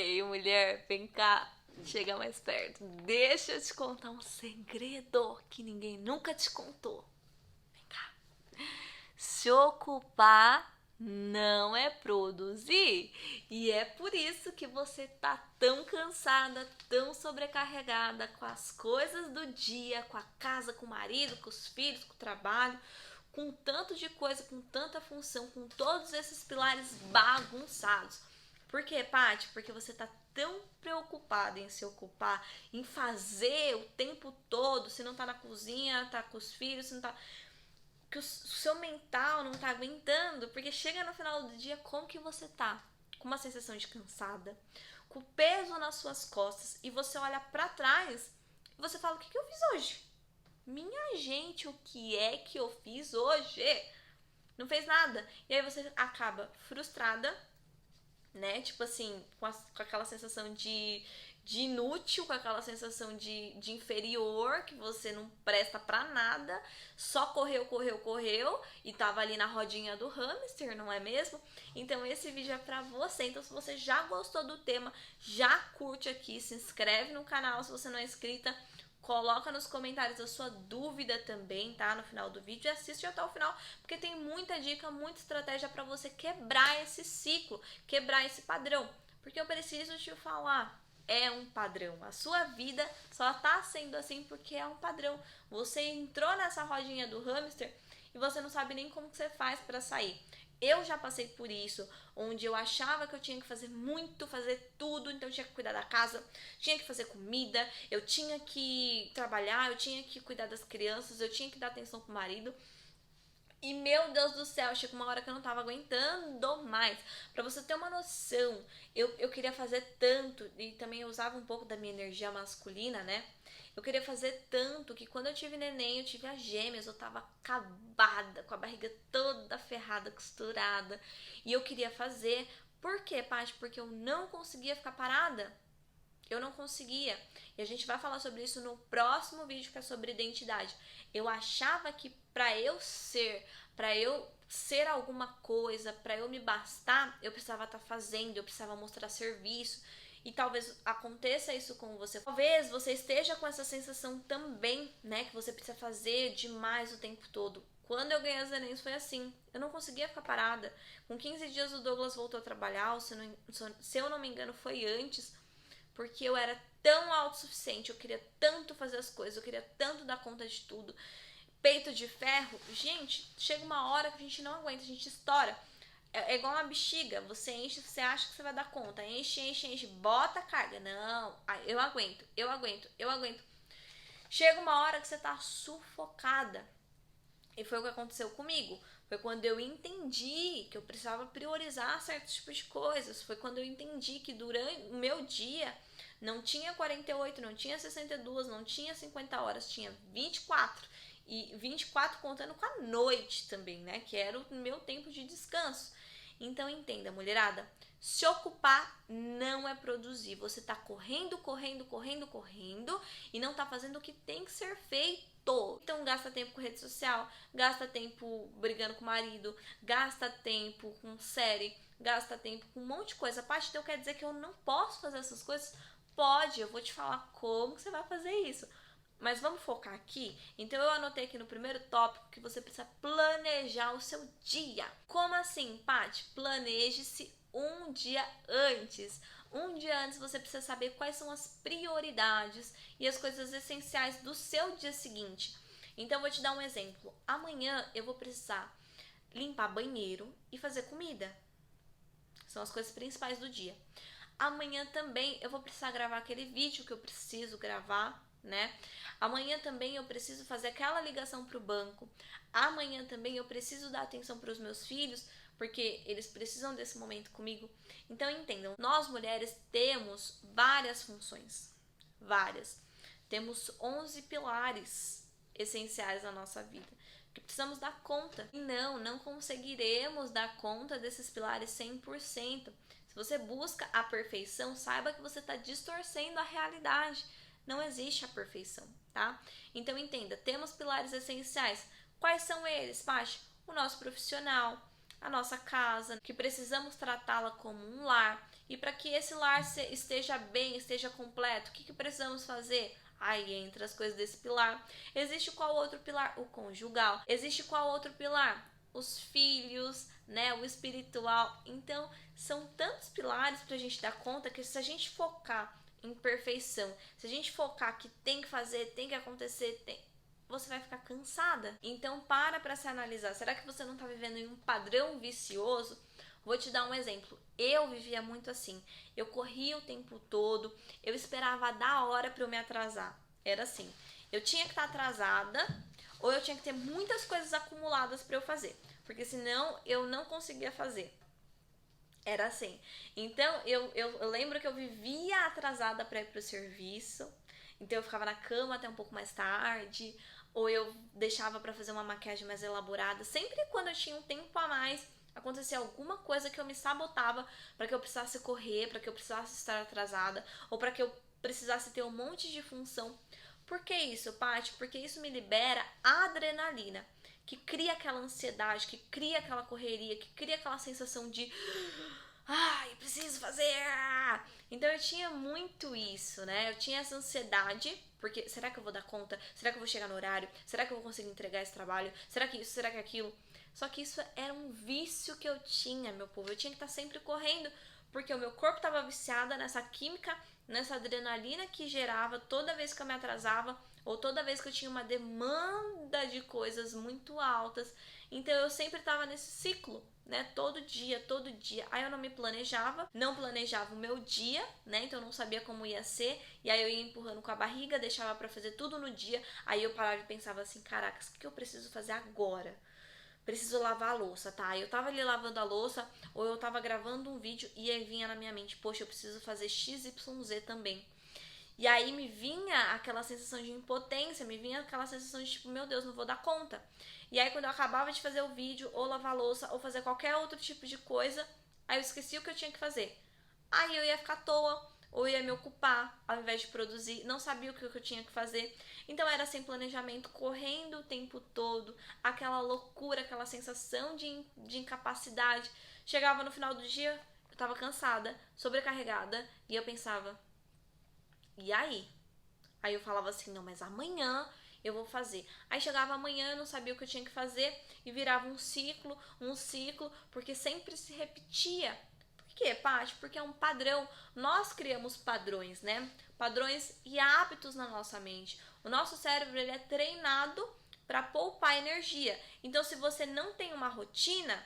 Ei, mulher, vem cá, chega mais perto. Deixa eu te contar um segredo que ninguém nunca te contou. Vem cá. Se ocupar não é produzir. E é por isso que você tá tão cansada, tão sobrecarregada com as coisas do dia, com a casa, com o marido, com os filhos, com o trabalho, com tanto de coisa, com tanta função, com todos esses pilares bagunçados. Por quê, Paty? Porque você tá tão preocupada em se ocupar, em fazer o tempo todo, se não tá na cozinha, tá com os filhos, se não tá, que o seu mental não tá aguentando, porque chega no final do dia, como que você tá? Com uma sensação de cansada, com peso nas suas costas, e você olha pra trás e você fala, o que eu fiz hoje? Minha gente, o que é que eu fiz hoje? Não fez nada. E aí você acaba frustrada, né? Tipo assim, com aquela sensação de inútil, com aquela sensação de inferior, que você não presta pra nada, só correu e tava ali na rodinha do hamster, não é mesmo? Então esse vídeo é pra você. Então se você já gostou do tema, já curte aqui, se inscreve no canal se você não é inscrita. Coloca nos comentários a sua dúvida também, tá? No final do vídeo e assiste até o final, porque tem muita dica, muita estratégia para você quebrar esse ciclo, quebrar esse padrão. Porque eu preciso te falar, é um padrão. A sua vida só tá sendo assim porque é um padrão. Você entrou nessa rodinha do hamster e você não sabe nem como que você faz para sair. Eu já passei por isso, onde eu achava que eu tinha que fazer muito, fazer tudo, então eu tinha que cuidar da casa, tinha que fazer comida, eu tinha que trabalhar, eu tinha que cuidar das crianças, eu tinha que dar atenção pro marido. E meu Deus do céu, chegou uma hora que eu não tava aguentando mais. Pra você ter uma noção, eu queria fazer tanto, e também eu usava um pouco da minha energia masculina, né? Eu queria fazer tanto que quando eu tive neném, eu tive as gêmeas, eu tava acabada, com a barriga toda ferrada, costurada. E eu queria fazer. Por quê, Paty? Porque eu não conseguia ficar parada. Eu não conseguia. E a gente vai falar sobre isso no próximo vídeo, que é sobre identidade. Eu achava que para eu ser alguma coisa, para eu me bastar, eu precisava estar fazendo, eu precisava mostrar serviço. E talvez aconteça isso com você. Talvez você esteja com essa sensação também, né, que você precisa fazer demais o tempo todo. Quando eu ganhei as nenéns foi assim, eu não conseguia ficar parada. Com 15 dias o Douglas voltou a trabalhar, se eu não me engano foi antes, porque eu era tão autossuficiente, eu queria tanto fazer as coisas, eu queria tanto dar conta de tudo. Peito de ferro, gente, chega uma hora que a gente não aguenta, a gente estoura. É igual uma bexiga, você enche, você acha que você vai dar conta, enche, bota a carga. Não, eu aguento. Chega uma hora que você tá sufocada. E foi o que aconteceu comigo. Foi quando eu entendi que eu precisava priorizar certos tipos de coisas. Foi quando eu entendi que durante o meu dia não tinha 48, não tinha 62, não tinha 50 horas, tinha 24. E 24 contando com a noite também, né? Que era o meu tempo de descanso. Então entenda, mulherada, se ocupar não é produzir. Você tá correndo e não tá fazendo o que tem que ser feito. Então gasta tempo com rede social, gasta tempo brigando com o marido, gasta tempo com série, gasta tempo com um monte de coisa. Paty, então quer dizer que eu não posso fazer essas coisas? Pode, eu vou te falar como que você vai fazer isso. Mas vamos focar aqui? Então eu anotei aqui no primeiro tópico que você precisa planejar o seu dia. Como assim, Paty? Planeje-se um dia antes. Um dia antes você precisa saber quais são as prioridades e as coisas essenciais do seu dia seguinte. Então eu vou te dar um exemplo. Amanhã eu vou precisar limpar banheiro e fazer comida. São as coisas principais do dia. Amanhã também eu vou precisar gravar aquele vídeo que eu preciso gravar, né? Amanhã também eu preciso fazer aquela ligação para o banco. Amanhã também eu preciso dar atenção para os meus filhos, porque eles precisam desse momento comigo. Então entendam, nós mulheres temos várias funções, várias. Temos 11 pilares essenciais na nossa vida, que precisamos dar conta. E não conseguiremos dar conta desses pilares 100%. Se você busca a perfeição, saiba que você está distorcendo a realidade. Não existe a perfeição, tá? Então entenda, temos pilares essenciais. Quais são eles, Paty? O nosso profissional, a nossa casa, que precisamos tratá-la como um lar E para que esse lar esteja bem, esteja completo, o que precisamos fazer? Aí entra as coisas desse pilar. Existe qual outro pilar? O conjugal. Existe qual outro pilar? Os filhos, né? O espiritual. Então, são tantos pilares pra gente dar conta que se a gente focar em perfeição, se a gente focar que tem que fazer, tem que acontecer, você vai ficar cansada. Então, para se analisar. Será que você não tá vivendo em um padrão vicioso? Vou te dar um exemplo. Eu vivia muito assim. Eu corria o tempo todo, eu esperava da hora para eu me atrasar. Era assim. Eu tinha que estar atrasada ou eu tinha que ter muitas coisas acumuladas para eu fazer, porque senão eu não conseguia fazer. Era assim. Então, eu lembro que eu vivia atrasada para ir pro serviço. Então, eu ficava na cama até um pouco mais tarde, ou eu deixava para fazer uma maquiagem mais elaborada. Sempre quando eu tinha um tempo a mais, acontecia alguma coisa que eu me sabotava para que eu precisasse correr, para que eu precisasse estar atrasada, ou para que eu precisasse ter um monte de função. Por que isso, Paty? Porque isso me libera adrenalina, que cria aquela ansiedade, que cria aquela correria, que cria aquela sensação de ai, preciso fazer. Então eu tinha muito isso, né? Eu tinha essa ansiedade, porque será que eu vou dar conta? Será que eu vou chegar no horário? Será que eu vou conseguir entregar esse trabalho? Será que isso? Será que aquilo? Só que isso era um vício que eu tinha, meu povo. Eu tinha que estar sempre correndo, porque o meu corpo estava viciado nessa química, nessa adrenalina que gerava toda vez que eu me atrasava ou toda vez que eu tinha uma demanda de coisas muito altas. Então eu sempre estava nesse ciclo, né? Todo dia. Aí eu não me planejava, não planejava o meu dia, né? Então eu não sabia como ia ser. E aí eu ia empurrando com a barriga, deixava para fazer tudo no dia. Aí eu parava e pensava assim, caracas, o que eu preciso fazer agora? Preciso lavar a louça, tá? Eu tava ali lavando a louça, ou eu tava gravando um vídeo e aí vinha na minha mente, poxa, eu preciso fazer XYZ também. E aí me vinha aquela sensação de impotência, me vinha aquela sensação de tipo, meu Deus, não vou dar conta. E aí quando eu acabava de fazer o vídeo, ou lavar a louça, ou fazer qualquer outro tipo de coisa, aí eu esqueci o que eu tinha que fazer. Aí eu ia ficar à toa, ou ia me ocupar, ao invés de produzir, não sabia o que eu tinha que fazer. Então era sem planejamento, correndo o tempo todo, aquela loucura, aquela sensação de incapacidade. Chegava no final do dia, eu tava cansada, sobrecarregada, e eu pensava, e aí? Aí eu falava assim, não, mas amanhã eu vou fazer. Aí chegava amanhã, eu não sabia o que eu tinha que fazer e virava um ciclo, porque sempre se repetia. Por quê, Paty? Porque é um padrão. Nós criamos padrões, né? Padrões e hábitos na nossa mente. O nosso cérebro, ele é treinado para poupar energia. Então, se você não tem uma rotina,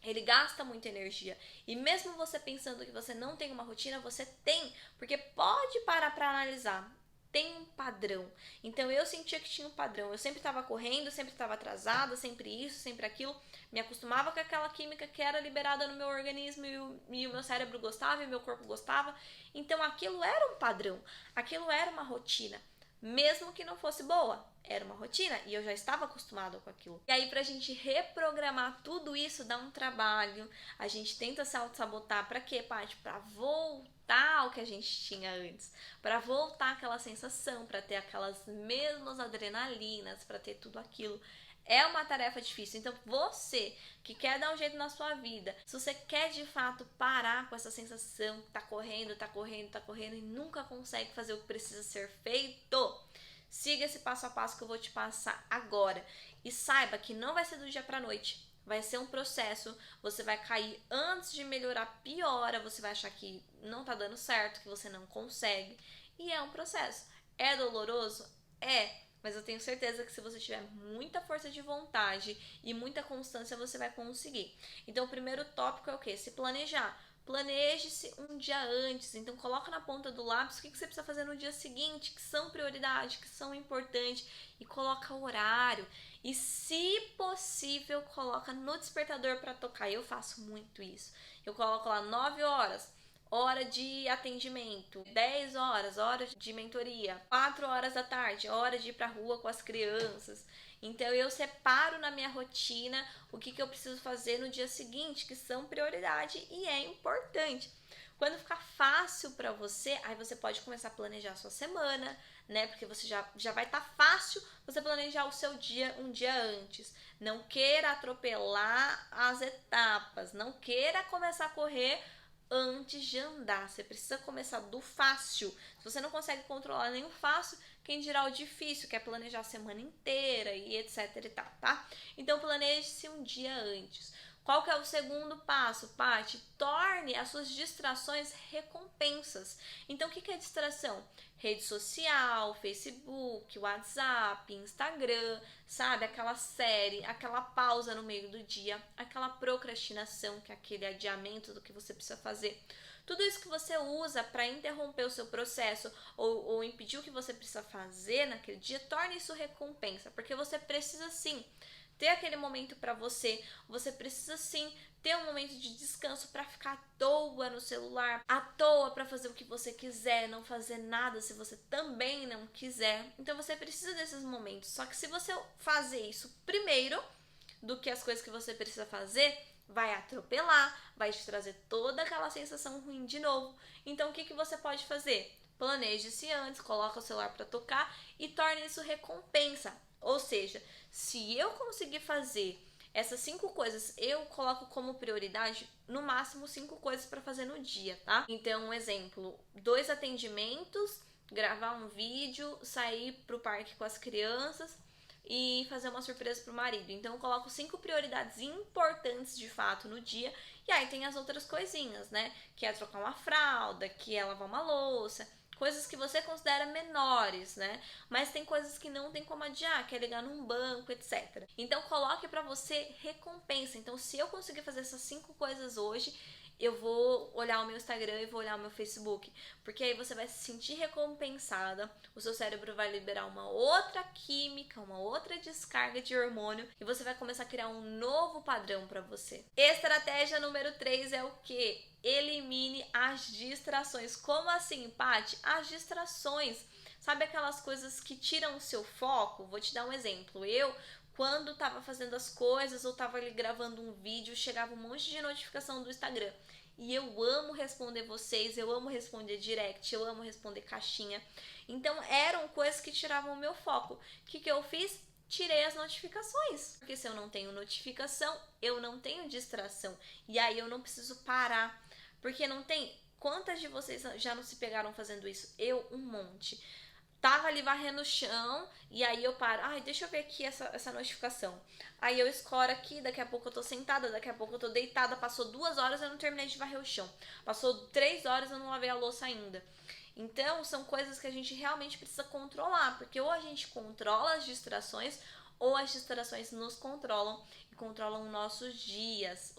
ele gasta muita energia. E mesmo você pensando que você não tem uma rotina, você tem. Porque pode parar para analisar. Tem um padrão. Então eu sentia que tinha um padrão. Eu sempre estava correndo, sempre estava atrasada, sempre isso, sempre aquilo. Me acostumava com aquela química que era liberada no meu organismo e o meu cérebro gostava e o meu corpo gostava. Então aquilo era um padrão. Aquilo era uma rotina. Mesmo que não fosse boa, era uma rotina e eu já estava acostumada com aquilo. E aí, pra gente reprogramar tudo isso, dá um trabalho. A gente tenta se auto-sabotar. Pra quê, Paty? Pra voltar ao que a gente tinha antes. Pra voltar aquela sensação, pra ter aquelas mesmas adrenalinas, pra ter tudo aquilo. É uma tarefa difícil. Então, você que quer dar um jeito na sua vida, se você quer de fato parar com essa sensação, tá correndo e nunca consegue fazer o que precisa ser feito, siga esse passo a passo que eu vou te passar agora. E saiba que não vai ser do dia pra noite. Vai ser um processo, você vai cair antes de melhorar, piora, você vai achar que não tá dando certo, que você não consegue. E é um processo. É doloroso? É. Mas eu tenho certeza que se você tiver muita força de vontade e muita constância, você vai conseguir. Então, o primeiro tópico é o quê? Se planejar. Planeje-se um dia antes. Então, coloca na ponta do lápis o que você precisa fazer no dia seguinte, que são prioridades, que são importantes. E coloca o horário. E, se possível, coloca no despertador para tocar. Eu faço muito isso. Eu coloco lá 9 horas. Hora de atendimento, 10 horas, hora de mentoria, 4 horas da tarde, hora de ir pra rua com as crianças. Então eu separo na minha rotina o que eu preciso fazer no dia seguinte, que são prioridade e é importante. Quando ficar fácil para você, aí você pode começar a planejar a sua semana, né? Porque você já vai estar fácil você planejar o seu dia um dia antes. Não queira atropelar as etapas, não queira começar a correr antes de andar. Você precisa começar do fácil. Se você não consegue controlar nem o fácil, quem dirá o difícil, que é planejar a semana inteira e etc e tal, tá? Então planeje-se um dia antes. Qual que é o segundo passo, Paty? Torne as suas distrações recompensas. Então, o que é distração? Rede social, Facebook, WhatsApp, Instagram, sabe? Aquela série, aquela pausa no meio do dia, aquela procrastinação, que é aquele adiamento do que você precisa fazer. Tudo isso que você usa para interromper o seu processo ou impedir o que você precisa fazer naquele dia, torne isso recompensa, porque você precisa sim ter aquele momento para você, você precisa sim ter um momento de descanso para ficar à toa no celular, à toa para fazer o que você quiser, não fazer nada se você também não quiser. Então você precisa desses momentos. Só que se você fazer isso primeiro do que as coisas que você precisa fazer, vai atropelar, vai te trazer toda aquela sensação ruim de novo. Então o que você pode fazer? Planeje-se antes, coloca o celular para tocar e torne isso recompensa. Ou seja, se eu conseguir fazer essas 5 coisas, eu coloco como prioridade no máximo 5 coisas para fazer no dia, tá? Então, um exemplo, 2 atendimentos, gravar um vídeo, sair pro parque com as crianças e fazer uma surpresa pro marido. Então, eu coloco 5 prioridades importantes de fato no dia. E aí tem as outras coisinhas, né? Que é trocar uma fralda, que é lavar uma louça, coisas que você considera menores, né? Mas tem coisas que não tem como adiar, que é ligar num banco, etc. Então coloque para você recompensa. Então se eu conseguir fazer essas 5 coisas hoje, eu vou olhar o meu Instagram e vou olhar o meu Facebook, porque aí você vai se sentir recompensada, o seu cérebro vai liberar uma outra química, uma outra descarga de hormônio e você vai começar a criar um novo padrão para você. Estratégia número 3 é o quê? Elimine as distrações. Como assim, Paty? As distrações. Sabe aquelas coisas que tiram o seu foco? Vou te dar um exemplo. Quando estava fazendo as coisas ou estava ali gravando um vídeo, chegava um monte de notificação do Instagram. E eu amo responder vocês, eu amo responder direct, eu amo responder caixinha. Então eram coisas que tiravam o meu foco. O que eu fiz? Tirei as notificações. Porque se eu não tenho notificação, eu não tenho distração. E aí eu não preciso parar. Porque não tem... Quantas de vocês já não se pegaram fazendo isso? Eu, um monte. Tava ali varrendo o chão e aí eu paro. Ai, deixa eu ver aqui essa notificação. Aí eu escoro aqui, daqui a pouco eu tô sentada, daqui a pouco eu tô deitada. Passou 2 horas, eu não terminei de varrer o chão. Passou 3 horas, eu não lavei a louça ainda. Então, são coisas que a gente realmente precisa controlar. Porque ou a gente controla as distrações, ou as distrações nos controlam e controlam os nossos dias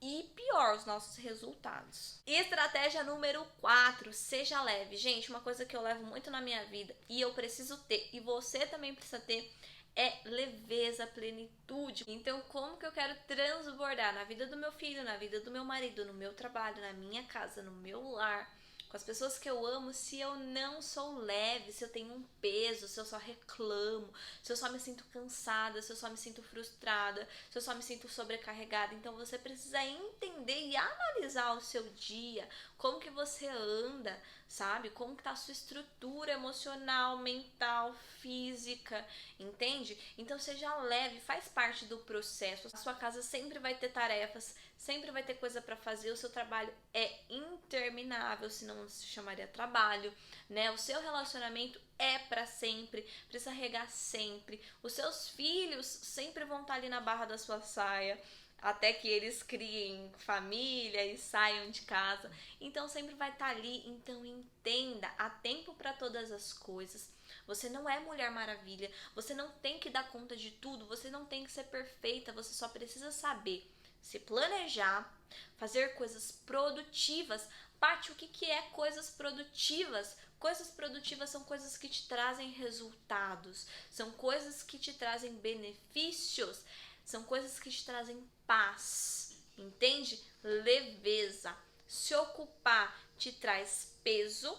e pior, os nossos resultados. Estratégia número 4, seja leve. Gente, uma coisa que eu levo muito na minha vida e eu preciso ter, e você também precisa ter, é leveza, plenitude. Então, como que eu quero transbordar na vida do meu filho, na vida do meu marido, no meu trabalho, na minha casa, no meu lar, com as pessoas que eu amo, se eu não sou leve, se eu tenho um peso, se eu só reclamo, se eu só me sinto cansada, se eu só me sinto frustrada, se eu só me sinto sobrecarregada. Então você precisa entender e analisar o seu dia, como que você anda, sabe? Como que tá a sua estrutura emocional, mental, física, entende? Então seja leve, faz parte do processo. A sua casa sempre vai ter tarefas, sempre vai ter coisa para fazer, o seu trabalho é interminável, senão se chamaria trabalho, né? O seu relacionamento é para sempre, precisa regar sempre. Os seus filhos sempre vão estar ali na barra da sua saia, até que eles criem família e saiam de casa. Então sempre vai estar ali. Então entenda, há tempo para todas as coisas. Você não é Mulher Maravilha, você não tem que dar conta de tudo, você não tem que ser perfeita, você só precisa saber se planejar, fazer coisas produtivas. Paty, o que é coisas produtivas? Coisas produtivas são coisas que te trazem resultados, são coisas que te trazem benefícios, são coisas que te trazem paz, entende? Leveza. Se ocupar te traz peso,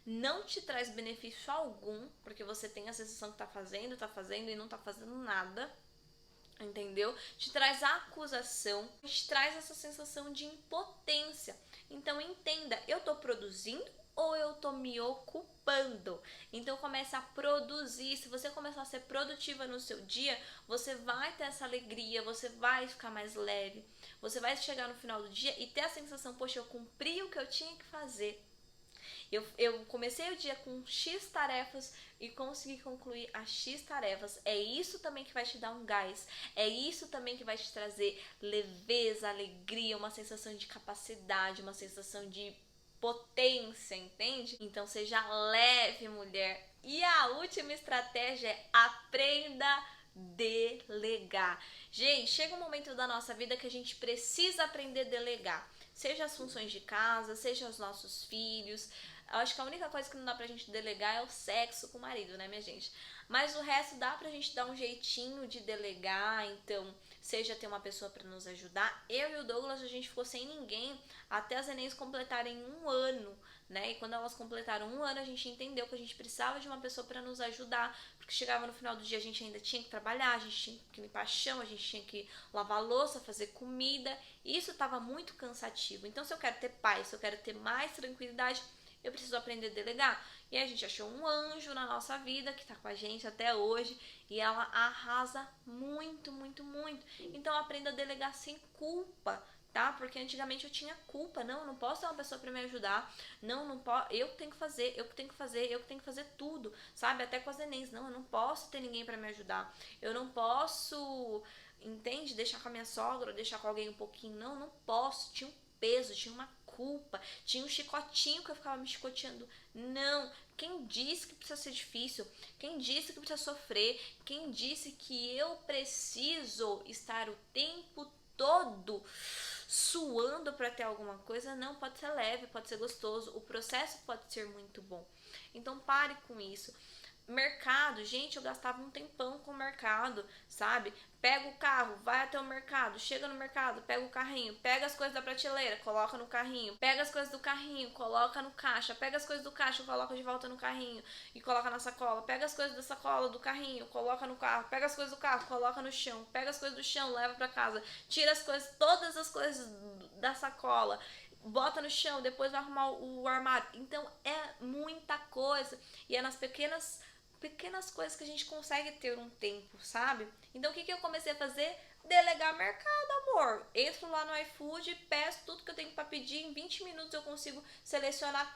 não te traz benefício algum, porque você tem a sensação que tá fazendo e não tá fazendo nada. Entendeu? Te traz acusação, te traz essa sensação de impotência. Então entenda, eu tô produzindo produzindo ou eu tô me ocupando? Então comece a produzir. Se você começar a ser produtiva no seu dia, você vai ter essa alegria, você vai ficar mais leve, você vai chegar no final do dia e ter a sensação, poxa, eu cumpri o que eu tinha que fazer. Eu comecei o dia com X tarefas e consegui concluir as X tarefas. É isso também que vai te dar um gás. É isso também que vai te trazer leveza, alegria, uma sensação de capacidade, uma sensação de potência, entende? Então seja leve, mulher. E a última estratégia é aprenda a delegar. Gente, chega um momento da nossa vida que a gente precisa aprender a delegar. Seja as funções de casa, seja os nossos filhos. Eu acho que a única coisa que não dá pra gente delegar é o sexo com o marido, né, minha gente? Mas o resto dá pra gente dar um jeitinho de delegar, então, seja ter uma pessoa pra nos ajudar. Eu e o Douglas, a gente ficou sem ninguém até as nenéns completarem 1 ano, né? E quando elas completaram 1 ano, a gente entendeu que a gente precisava de uma pessoa pra nos ajudar, porque chegava no final do dia, a gente ainda tinha que trabalhar, a gente tinha que limpar chão, a gente tinha que lavar louça, fazer comida, e isso tava muito cansativo. Então, se eu quero ter paz, se eu quero ter mais tranquilidade, eu preciso aprender a delegar. E aí a gente achou um anjo na nossa vida, que tá com a gente até hoje, e ela arrasa muito, muito, muito. Então aprenda a delegar sem culpa, tá? Porque antigamente eu tinha culpa. Não, eu não posso ter uma pessoa pra me ajudar. Não, não posso. Eu que tenho que fazer, eu que tenho que fazer, eu que tenho que fazer tudo, sabe? Até com as nenéns. Não, eu não posso ter ninguém pra me ajudar. Eu não posso, entende? Deixar com a minha sogra, ou deixar com alguém um pouquinho. Não, não posso. Tinha um peso, tinha uma culpa, tinha um chicotinho que eu ficava me chicoteando. Não, quem disse que precisa ser difícil? Quem disse que precisa sofrer? Quem disse que eu preciso estar o tempo todo suando para ter alguma coisa? Não, pode ser leve, pode ser gostoso, o processo pode ser muito bom. Então pare com isso. Mercado, gente, eu gastava um tempão com o mercado, sabe? Pega o carro, vai até o mercado, chega no mercado, pega o carrinho, pega as coisas da prateleira, coloca no carrinho, pega as coisas do carrinho, coloca no caixa, pega as coisas do caixa, coloca de volta no carrinho e coloca na sacola, pega as coisas da sacola do carrinho, coloca no carro, pega as coisas do carro, coloca no chão, pega as coisas do chão, leva pra casa, tira as coisas, todas as coisas da sacola, bota no chão, depois vai arrumar o armário. Então é muita coisa e é nas pequenas coisas que a gente consegue ter um tempo, sabe? Então o que eu comecei a fazer? Delegar mercado, amor. Entro lá no iFood, peço tudo que eu tenho para pedir, em 20 minutos eu consigo selecionar,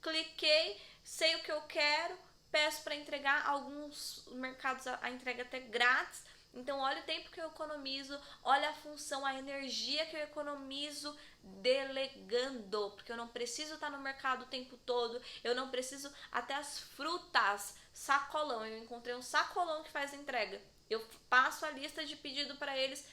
cliquei, sei o que eu quero, peço para entregar, alguns mercados a entrega até grátis. Então, olha o tempo que eu economizo, olha a função, a energia que eu economizo delegando, porque eu não preciso estar no mercado o tempo todo, eu não preciso até as frutas, sacolão, eu encontrei um sacolão que faz entrega, eu passo a lista de pedido para eles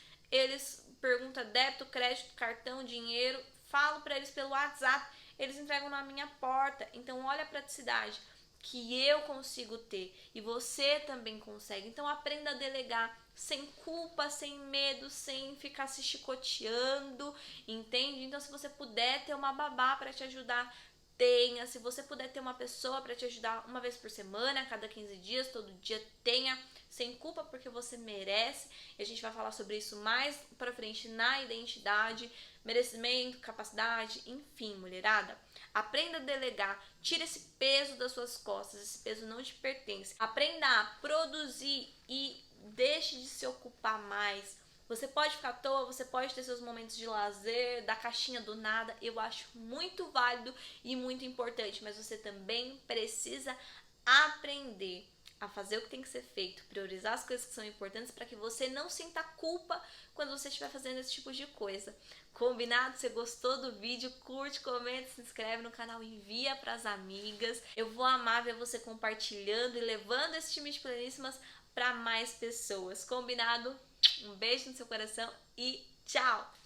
perguntam débito, crédito, cartão, dinheiro, falo para eles pelo WhatsApp, eles entregam na minha porta. Então, olha a praticidade que eu consigo ter e você também consegue. Então aprenda a delegar sem culpa, sem medo, sem ficar se chicoteando, entende? Então se você puder ter uma babá para te ajudar, tenha. Se você puder ter uma pessoa para te ajudar uma vez por semana, a cada 15 dias, todo dia, tenha, sem culpa, porque você merece. E a gente vai falar sobre isso mais pra frente na identidade, merecimento, capacidade, enfim, mulherada. Aprenda a delegar, tira esse peso das suas costas, esse peso não te pertence. Aprenda a produzir e deixe de se ocupar mais. Você pode ficar à toa, você pode ter seus momentos de lazer, da caixinha do nada, eu acho muito válido e muito importante, mas você também precisa aprender a fazer o que tem que ser feito, priorizar as coisas que são importantes para que você não sinta culpa quando você estiver fazendo esse tipo de coisa. Combinado? Se gostou do vídeo, curte, comenta, se inscreve no canal, envia para as amigas. Eu vou amar ver você compartilhando e levando esse time de pleníssimas para mais pessoas. Combinado? Um beijo no seu coração e tchau!